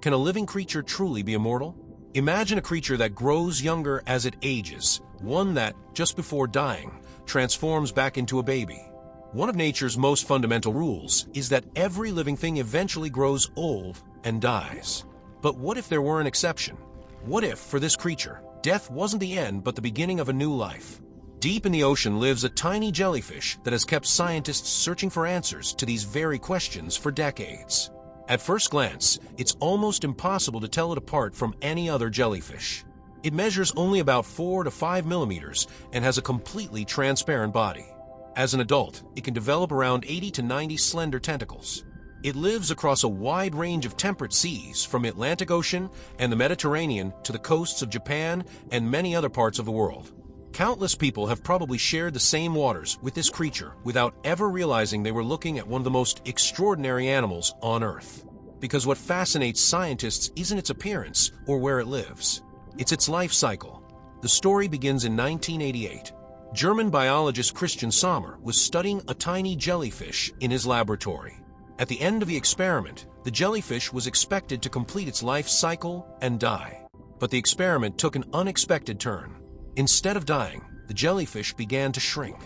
Can a living creature truly be immortal? Imagine a creature that grows younger as it ages, one that, just before dying, transforms back into a baby. One of nature's most fundamental rules is that every living thing eventually grows old and dies. But what if there were an exception? What if, for this creature, death wasn't the end but the beginning of a new life? Deep in the ocean lives a tiny jellyfish that has kept scientists searching for answers to these very questions for decades. At first glance, it's almost impossible to tell it apart from any other jellyfish. It measures only about 4 to 5 millimeters and has a completely transparent body. As an adult, it can develop around 80 to 90 slender tentacles. It lives across a wide range of temperate seas, from the Atlantic Ocean and the Mediterranean to the coasts of Japan and many other parts of the world. Countless people have probably shared the same waters with this creature without ever realizing they were looking at one of the most extraordinary animals on Earth. Because what fascinates scientists isn't its appearance or where it lives. It's its life cycle. The story begins in 1988. German biologist Christian Sommer was studying a tiny jellyfish in his laboratory. At the end of the experiment, the jellyfish was expected to complete its life cycle and die. But the experiment took an unexpected turn. Instead of dying, the jellyfish began to shrink.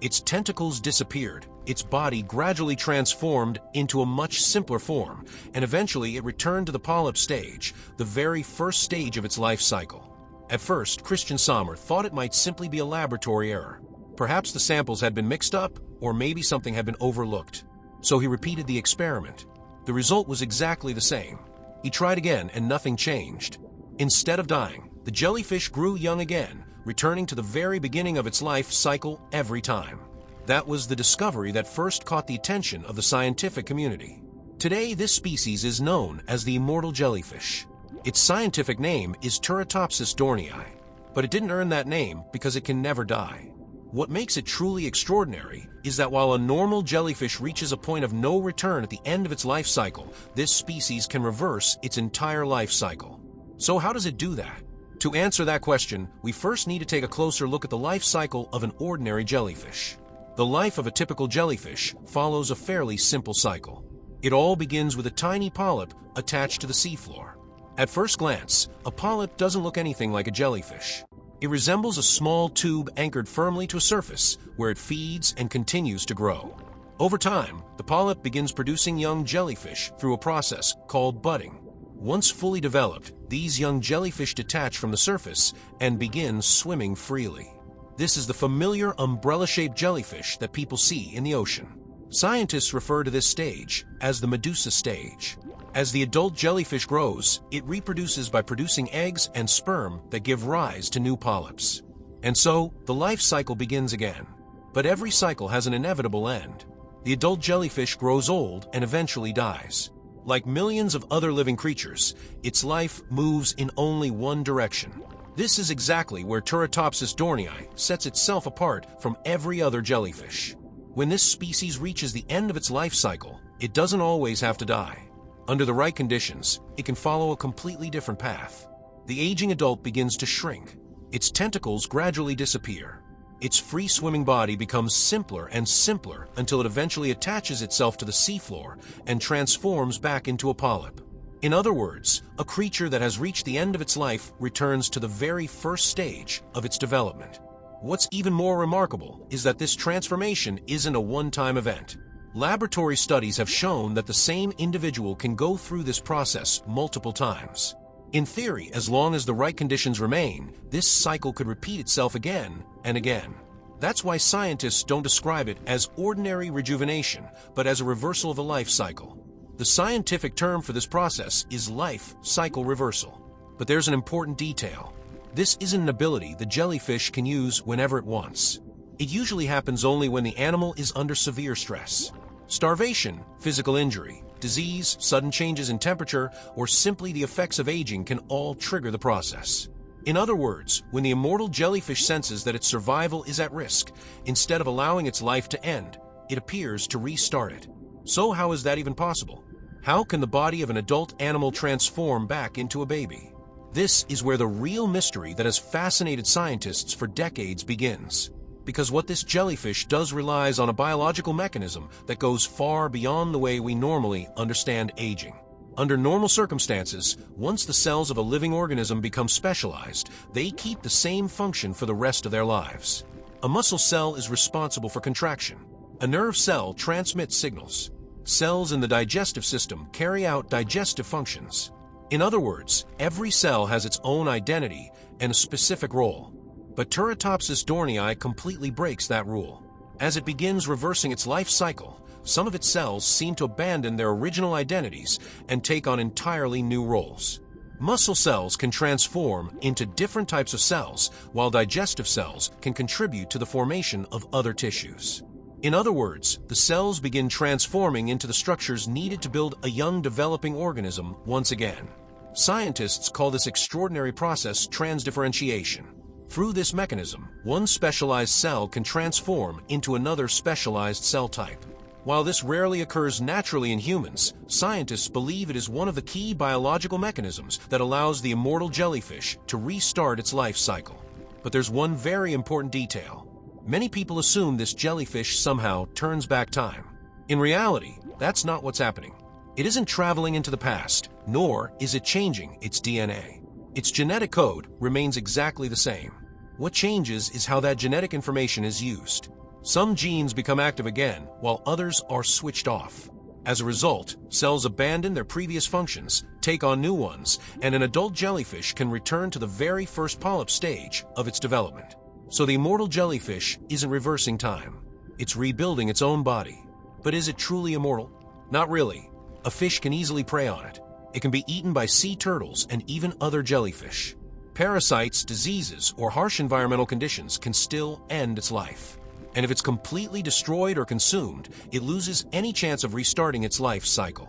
Its tentacles disappeared, its body gradually transformed into a much simpler form, and eventually it returned to the polyp stage, the very first stage of its life cycle. At first, Christian Sommer thought it might simply be a laboratory error. Perhaps the samples had been mixed up, or maybe something had been overlooked. So he repeated the experiment. The result was exactly the same. He tried again, and nothing changed. Instead of dying, the jellyfish grew young again, returning to the very beginning of its life cycle every time. That was the discovery that first caught the attention of the scientific community. Today, this species is known as the immortal jellyfish. Its scientific name is Turritopsis dohrnii, but it didn't earn that name because it can never die. What makes it truly extraordinary is that while a normal jellyfish reaches a point of no return at the end of its life cycle, this species can reverse its entire life cycle. So how does it do that? To answer that question, we first need to take a closer look at the life cycle of an ordinary jellyfish. The life of a typical jellyfish follows a fairly simple cycle. It all begins with a tiny polyp attached to the seafloor. At first glance, a polyp doesn't look anything like a jellyfish. It resembles a small tube anchored firmly to a surface where it feeds and continues to grow. Over time, the polyp begins producing young jellyfish through a process called budding. Once fully developed, these young jellyfish detach from the surface and begin swimming freely. This is the familiar umbrella-shaped jellyfish that people see in the ocean. Scientists refer to this stage as the Medusa stage. As the adult jellyfish grows, it reproduces by producing eggs and sperm that give rise to new polyps. And so, the life cycle begins again. But every cycle has an inevitable end. The adult jellyfish grows old and eventually dies. Like millions of other living creatures, its life moves in only one direction. This is exactly where Turritopsis dohrnii sets itself apart from every other jellyfish. When this species reaches the end of its life cycle, it doesn't always have to die. Under the right conditions, it can follow a completely different path. The aging adult begins to shrink. Its tentacles gradually disappear. Its free-swimming body becomes simpler and simpler until it eventually attaches itself to the seafloor and transforms back into a polyp. In other words, a creature that has reached the end of its life returns to the very first stage of its development. What's even more remarkable is that this transformation isn't a one-time event. Laboratory studies have shown that the same individual can go through this process multiple times. In theory, as long as the right conditions remain, this cycle could repeat itself again and again. That's why scientists don't describe it as ordinary rejuvenation, but as a reversal of a life cycle. The scientific term for this process is life cycle reversal. But there's an important detail. This isn't an ability the jellyfish can use whenever it wants. It usually happens only when the animal is under severe stress. Starvation, physical injury, disease, sudden changes in temperature, or simply the effects of aging can all trigger the process. In other words, when the immortal jellyfish senses that its survival is at risk, instead of allowing its life to end, it appears to restart it. So how is that even possible? How can the body of an adult animal transform back into a baby? This is where the real mystery that has fascinated scientists for decades begins. Because what this jellyfish does relies on a biological mechanism that goes far beyond the way we normally understand aging. Under normal circumstances, once the cells of a living organism become specialized, they keep the same function for the rest of their lives. A muscle cell is responsible for contraction. A nerve cell transmits signals. Cells in the digestive system carry out digestive functions. In other words, every cell has its own identity and a specific role. But Turritopsis dohrnii completely breaks that rule. As it begins reversing its life cycle, some of its cells seem to abandon their original identities and take on entirely new roles. Muscle cells can transform into different types of cells, while digestive cells can contribute to the formation of other tissues. In other words, the cells begin transforming into the structures needed to build a young developing organism once again. Scientists call this extraordinary process transdifferentiation. Through this mechanism, one specialized cell can transform into another specialized cell type. While this rarely occurs naturally in humans, scientists believe it is one of the key biological mechanisms that allows the immortal jellyfish to restart its life cycle. But there's one very important detail. Many people assume this jellyfish somehow turns back time. In reality, that's not what's happening. It isn't traveling into the past, nor is it changing its DNA. Its genetic code remains exactly the same. What changes is how that genetic information is used. Some genes become active again, while others are switched off. As a result, cells abandon their previous functions, take on new ones, and an adult jellyfish can return to the very first polyp stage of its development. So the immortal jellyfish isn't reversing time. It's rebuilding its own body. But is it truly immortal? Not really. A fish can easily prey on it. It can be eaten by sea turtles and even other jellyfish. Parasites, diseases, or harsh environmental conditions can still end its life. And if it's completely destroyed or consumed, it loses any chance of restarting its life cycle.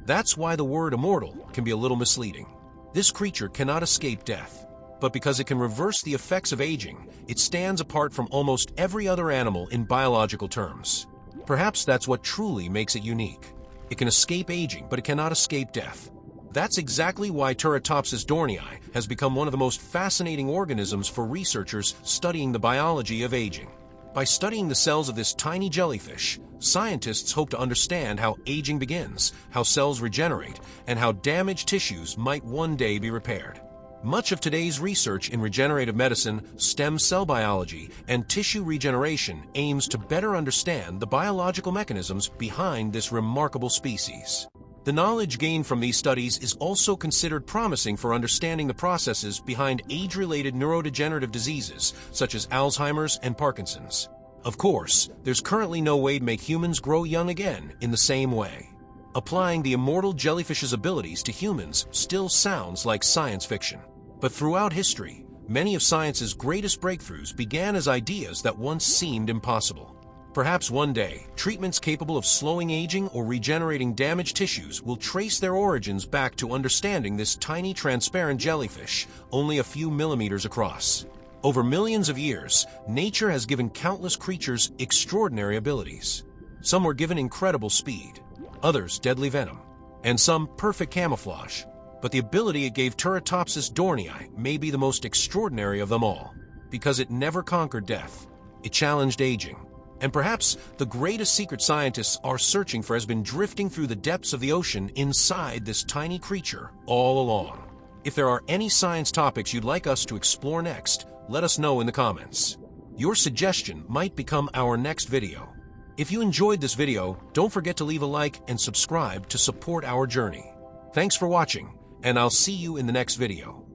That's why the word immortal can be a little misleading. This creature cannot escape death. But because it can reverse the effects of aging, it stands apart from almost every other animal in biological terms. Perhaps that's what truly makes it unique. It can escape aging, but it cannot escape death. That's exactly why Turritopsis dohrnii has become one of the most fascinating organisms for researchers studying the biology of aging. By studying the cells of this tiny jellyfish, scientists hope to understand how aging begins, how cells regenerate, and how damaged tissues might one day be repaired. Much of today's research in regenerative medicine, stem cell biology, and tissue regeneration aims to better understand the biological mechanisms behind this remarkable species. The knowledge gained from these studies is also considered promising for understanding the processes behind age-related neurodegenerative diseases such as Alzheimer's and Parkinson's. Of course, there's currently no way to make humans grow young again in the same way. Applying the immortal jellyfish's abilities to humans still sounds like science fiction. But throughout history, many of science's greatest breakthroughs began as ideas that once seemed impossible. Perhaps one day, treatments capable of slowing aging or regenerating damaged tissues will trace their origins back to understanding this tiny transparent jellyfish, only a few millimeters across. Over millions of years, nature has given countless creatures extraordinary abilities. Some were given incredible speed, others deadly venom, and some perfect camouflage. But the ability it gave Turritopsis dohrnii may be the most extraordinary of them all, because it never conquered death. It challenged aging. And perhaps the greatest secret scientists are searching for has been drifting through the depths of the ocean inside this tiny creature all along. If there are any science topics you'd like us to explore next, let us know in the comments. Your suggestion might become our next video. If you enjoyed this video, don't forget to leave a like and subscribe to support our journey. Thanks for watching, and I'll see you in the next video.